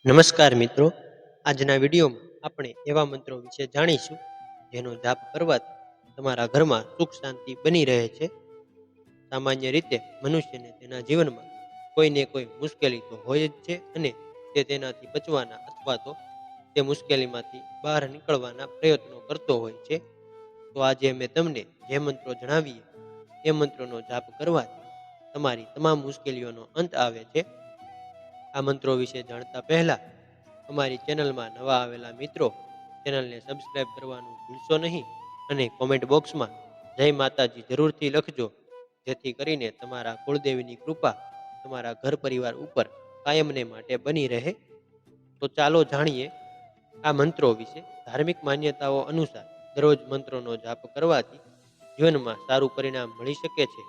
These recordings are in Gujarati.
નમસ્કાર મિત્રો, આજના વિડીયોમાં આપણે એવા મંત્રો વિશે જાણીશું જેનો જાપ કરવાથી તમારા ઘરમાં સુખ શાંતિ બની રહે છે. સામાન્ય રીતે મનુષ્યને તેના જીવનમાં કોઈને કોઈ મુશ્કેલી તો હોય જ છે અને તે તેનાથી બચવાના અથવા તો તે મુશ્કેલીમાંથી બહાર નીકળવાના પ્રયત્નો કરતો હોય છે. તો આજે અમે તમને જે મંત્રો જણાવીએ એ મંત્રોનો જાપ કરવાથી તમારી તમામ મુશ્કેલીઓનો અંત આવે છે. આ મંત્રો વિશે જાણતા પહેલા અમારી ચેનલમાં નવા આવેલા મિત્રો ચેનલને સબસ્ક્રાઇબ કરવાનું ભૂલશો નહીં અને કોમેન્ટ બોક્સમાં જય માતાજી જરૂરથી લખજો, જેથી કરીને તમારા કુળદેવીની કૃપા તમારા ઘર પરિવાર ઉપર કાયમને માટે બની રહે. તો ચાલો જાણીએ આ મંત્રો વિશે. ધાર્મિક માન્યતાઓ અનુસાર દરરોજ મંત્રોનો જાપ કરવાથી જીવનમાં સારું પરિણામ મળી શકે છે.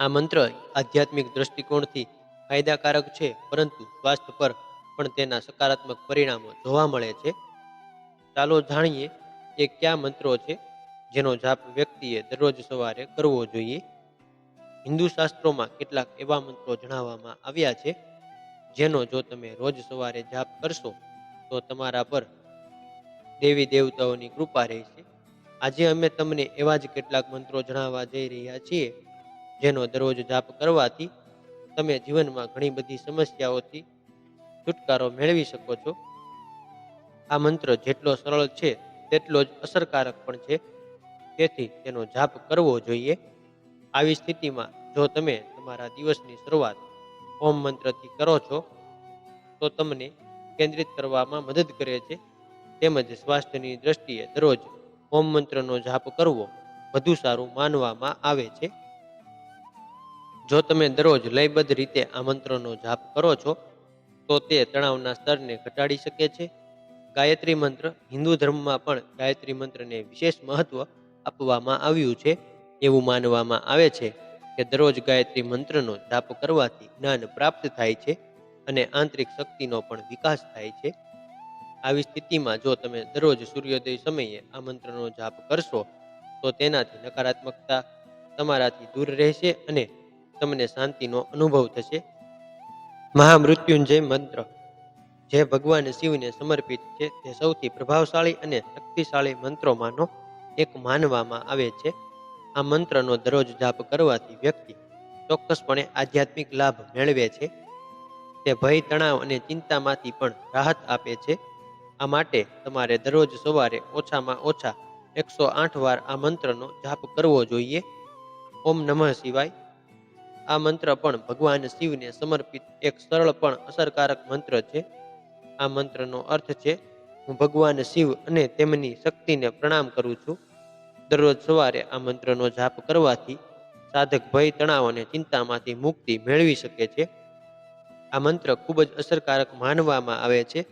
આ મંત્ર આધ્યાત્મિક દ્રષ્ટિકોણથી ફાયદાકારક છે, પરંતુ સ્વાસ્થ્ય પર પણ તેના સકારાત્મક પરિણામો જોવા મળે છે. ચાલો જાણીએ કે કયા મંત્રો છે જેનો જાપ વ્યક્તિએ દરરોજ સવારે કરવો જોઈએ. હિન્દુ શાસ્ત્રોમાં કેટલાક એવા મંત્રો જણાવવામાં આવ્યા છે જેનો જો તમે રોજ સવારે જાપ કરશો તો તમારા પર દેવી દેવતાઓની કૃપા રહેશે. આજે અમે તમને એવા જ કેટલાક મંત્રો જણાવવા જઈ રહ્યા છીએ જેનો દરરોજ જાપ કરવાથી તમે જીવનમાં ઘણી બધી સમસ્યાઓથી છુટકારો મેળવી શકો છો. આ મંત્ર જેટલો સરળ છે તેટલો જ અસરકારક પણ છે, તેથી તેનો જાપ કરવો જોઈએ. આવી સ્થિતિમાં જો તમે તમારા દિવસની શરૂઆત ઓમ મંત્રથી કરો છો તો તમને કેન્દ્રિત કરવામાં મદદ કરે છે, તેમજ સ્વાસ્થ્યની દ્રષ્ટિએ દરરોજ ઓમ મંત્રનો જાપ કરવો વધુ સારું માનવામાં આવે છે. જો તમે દરરોજ લયબદ્ધ રીતે આ મંત્રનો જાપ કરો છો તો તે તણાવના સ્તરને ઘટાડી શકે છે. ગાયત્રી મંત્ર હિન્દુ ધર્મમાં પણ ગાયત્રી મંત્રને વિશેષ મહત્વ આપવામાં આવ્યું છે. એવું માનવામાં આવે છે કે દરરોજ ગાયત્રી મંત્રનો જાપ કરવાથી જ્ઞાન પ્રાપ્ત થાય છે અને આંતરિક શક્તિનો પણ વિકાસ થાય છે. આવી સ્થિતિમાં જો તમે દરરોજ સૂર્યોદય સમયે આ મંત્રનો જાપ કરશો તો તેનાથી નકારાત્મકતા તમારાથી દૂર રહેશે અને તમને શાંતિનો અનુભવ થશે. મહામૃત્યુંજય મંત્ર જે ભગવાન શિવને સમર્પિત છે તે સૌથી પ્રભાવશાળી અને શક્તિશાળી મંત્રોમાંનો એક માનવામાં આવે છે. આ મંત્રનો દરરોજ જાપ કરવાથી વ્યક્તિ ચોક્કસપણે આધ્યાત્મિક લાભ મેળવે છે. તે ભય, તણાવ અને ચિંતામાંથી પણ રાહત આપે છે. આ માટે તમારે દરરોજ સવારે ઓછામાં ઓછા 108 વાર આ મંત્રનો જાપ કરવો જોઈએ. ઓમ નમઃ શિવાય. આ મંત્ર પણ ભગવાન શિવને સમર્પિત એક સરળ પણ અસરકારક મંત્ર છે. આ મંત્રનો અર્થ છે, હું ભગવાન શિવ અને તેમની શક્તિને પ્રણામ કરું છું. દરરોજ સવારે આ મંત્રનો જાપ કરવાથી સાધક ભય, તણાવ અને ચિંતામાંથી મુક્તિ મેળવી શકે છે. આ મંત્ર ખૂબ જ અસરકારક માનવામાં આવે છે.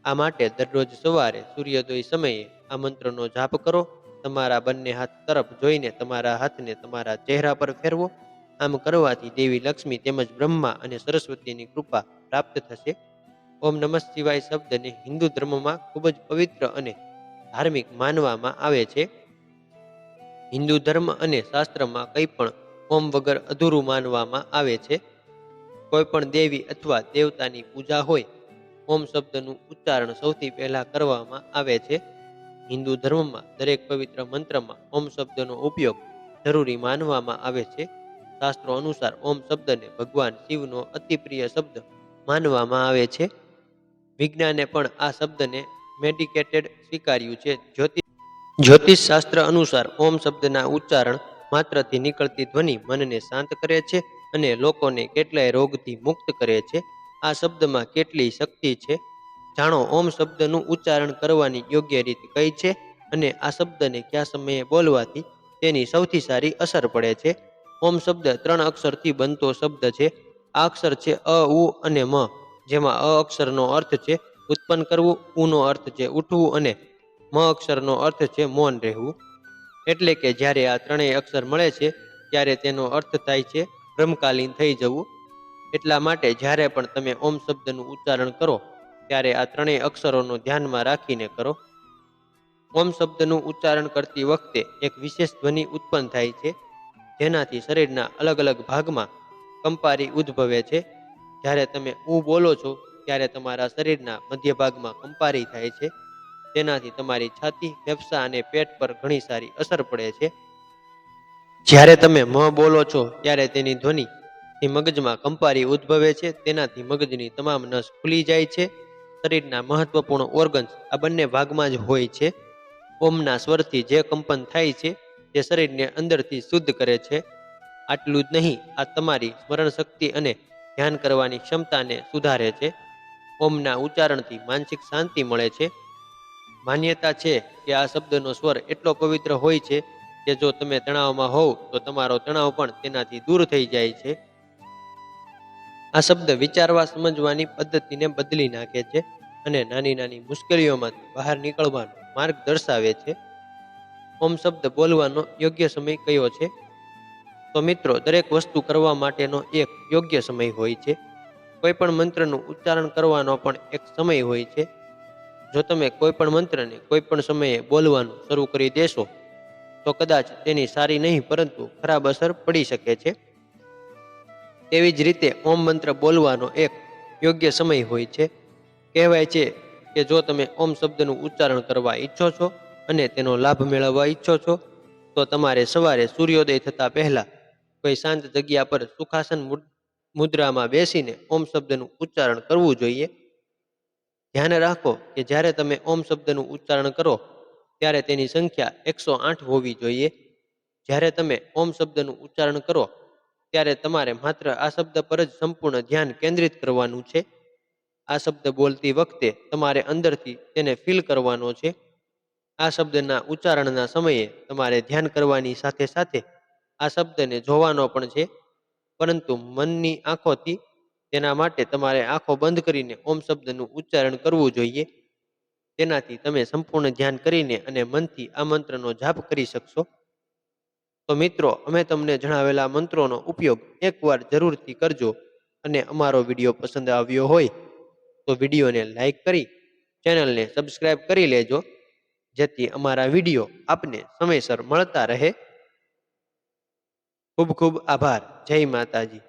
આ માટે દરરોજ સવારે સૂર્યોદય સમયે આ મંત્રનો જાપ કરો. તમારા બંને હાથ તરફ જોઈને તમારા હાથને તમારા ચહેરા પર ફેરવો. આમ કરવાથી દેવી લક્ષ્મી તેમજ બ્રહ્મા અને સરસ્વતીની કૃપા પ્રાપ્ત થશે. ઓમ નમઃ શિવાય શબ્દને હિન્દુ ધર્મમાં ખૂબ જ પવિત્ર અને ધાર્મિક માનવામાં આવે છે. હિન્દુ ધર્મ અને શાસ્ત્રમાં કંઈ પણ ઓમ વગર અધૂરું માનવામાં આવે છે. કોઈ પણ દેવી અથવા દેવતાની પૂજા હોય, ઓમ શબ્દનું ઉચ્ચારણ સૌથી પહેલા કરવામાં આવે છે. હિન્દુ ધર્મમાં દરેક પવિત્ર મંત્રમાં ઓમ શબ્દનો ઉપયોગ જરૂરી માનવામાં આવે છે. શાસ્ત્રો અનુસાર ઓમ શબ્દને ભગવાન શિવનો અતિ પ્રિય શબ્દ માનવામાં આવે છે. વિજ્ઞાને પણ આ શબ્દને મેડિકેટેડ સ્વીકાર્યું છે. જ્યોતિષ શાસ્ત્ર અનુસાર ઓમ શબ્દના ઉચ્ચારણ માત્રથી નીકળતી ધ્વનિ મનને શાંત કરે છે અને લોકોને કેટલાય રોગથી મુક્ત કરે છે. આ શબ્દમાં કેટલી શક્તિ છે, જાણો. ઓમ શબ્દનું ઉચ્ચારણ કરવાની યોગ્ય રીત કઈ છે અને આ શબ્દને કયા સમયે બોલવાથી તેની સૌથી સારી અસર પડે છે. ઓમ શબ્દ 3 અક્ષરથી બનતો શબ્દ છે. આ અક્ષર છે અ, ઉ અને મ, જેમાં અ અક્ષરનો અર્થ છે ઉત્પન્ન કરવું, ઉનો અર્થ છે ઉઠવું અને મ અક્ષરનો અર્થ છે મૌન રહેવું. એટલે કે જ્યારે આ ત્રણેય અક્ષર મળે છે ત્યારે તેનો અર્થ થાય છે બ્રહ્મકાલીન થઈ જવું. એટલા માટે જ્યારે પણ તમે ઓમ શબ્દનું ઉચ્ચારણ કરો ત્યારે આ ત્રણેય અક્ષરોનો ધ્યાનમાં રાખીને કરો. ઓમ શબ્દનું ઉચ્ચારણ કરતી વખતે એક વિશેષ ધ્વનિ ઉત્પન્ન થાય છે, જેનાથી શરીરના અલગ અલગ ભાગમાં કંપારી ઉદ્ભવે છે. જ્યારે તમે ઉ બોલો છો ત્યારે તમારા શરીરના મધ્ય ભાગમાં કંપારી થાય છે. તેનાથી તમારી છાતી, ફેફસા અને પેટ પર ઘણી સારી અસર પડે છે. જ્યારે તમે મ બોલો છો ત્યારે તેની ધ્વનિથી મગજમાં કંપારી ઉદ્ભવે છે. તેનાથી મગજની તમામ નસ ખુલી જાય છે. શરીરના મહત્વપૂર્ણ ઓર્ગન્સ આ બંને ભાગમાં જ હોય છે. ઓમના સ્વરથી જે કંપન થાય છે તે શરીરને અંદરથી શુદ્ધ કરે છે. આટલું જ નહીં, આ તમારી સ્મરણ શક્તિ અને ધ્યાન કરવાની ક્ષમતાને સુધારે છે. ઓમના ઉચ્ચારણથી માનસિક શાંતિ મળે છે. માન્યતા છે કે આ શબ્દનો સ્વર એટલો પવિત્ર હોય છે કે જો તમે તણાવમાં હોવ તો તમારો તણાવ પણ તેનાથી દૂર થઈ જાય છે. આ શબ્દ વિચારવા સમજવાની પદ્ધતિને બદલી નાખે છે અને નાની નાની મુશ્કેલીઓમાંથી બહાર નીકળવાનો માર્ગ દર્શાવે છે. ઓમ શબ્દ બોલવાનો યોગ્ય સમય કયો છે? તો મિત્રો, દરેક વસ્તુ કરવા માટેનો એક યોગ્ય સમય હોય છે. કોઈ પણ મંત્રનું ઉચ્ચારણ કરવાનો પણ એક સમય હોય છે. જો તમે કોઈ પણ મંત્રને કોઈ પણ સમયે બોલવાનું શરૂ કરી દેશો તો કદાચ તેની સારી નહીં પરંતુ ખરાબ અસર પડી શકે છે. તેવી જ રીતે ઓમ મંત્ર બોલવાનો એક યોગ્ય સમય હોય છે. કહેવાય છે કે જો તમે ઓમ શબ્દનું ઉચ્ચારણ કરવા ઈચ્છો છો અને તેનો લાભ મેળવવા ઈચ્છો છો તો તમારે સવારે સૂર્યોદય થતાં પહેલા કોઈ શાંત જગ્યા પર સુખાસન મુદ્રામાં બેસીને ઓમ શબ્દનું ઉચ્ચારણ કરવું જોઈએ. ધ્યાન રાખો કે જ્યારે તમે ઓમ શબ્દનું ઉચ્ચારણ કરો ત્યારે તેની સંખ્યા 108 હોવી જોઈએ. જ્યારે તમે ઓમ શબ્દનું ઉચ્ચારણ કરો ત્યારે તમારે માત્ર આ શબ્દ પર જ સંપૂર્ણ ધ્યાન કેન્દ્રિત કરવાનું છે. આ શબ્દ બોલતી વખતે તમારે અંદરથી તેને ફીલ કરવાનો છે. આ શબ્દના ઉચ્ચારણના સમયે તમારે ધ્યાન કરવાની સાથે સાથે આ શબ્દને જોવાનો પણ છે, પરંતુ મનની આંખોથી. તેના માટે તમારે આંખો બંધ કરીને ઓમ શબ્દનું ઉચ્ચારણ કરવું જોઈએ. તેનાથી તમે સંપૂર્ણ ધ્યાન કરીને અને મનથી આ મંત્રનો જાપ કરી શકશો. તો મિત્રો, અમે તમને જણાવેલા મંત્રોનો ઉપયોગ એકવાર જરૂરથી કરજો અને અમારો વિડીયો પસંદ આવ્યો હોય તો વિડીયોને લાઈક કરી ચેનલને સબસ્ક્રાઈબ કરી લેજો, જેથી અમારા વિડીયો આપને સમયસર મળતા રહે. ખૂબ ખૂબ આભાર. જય માતાજી.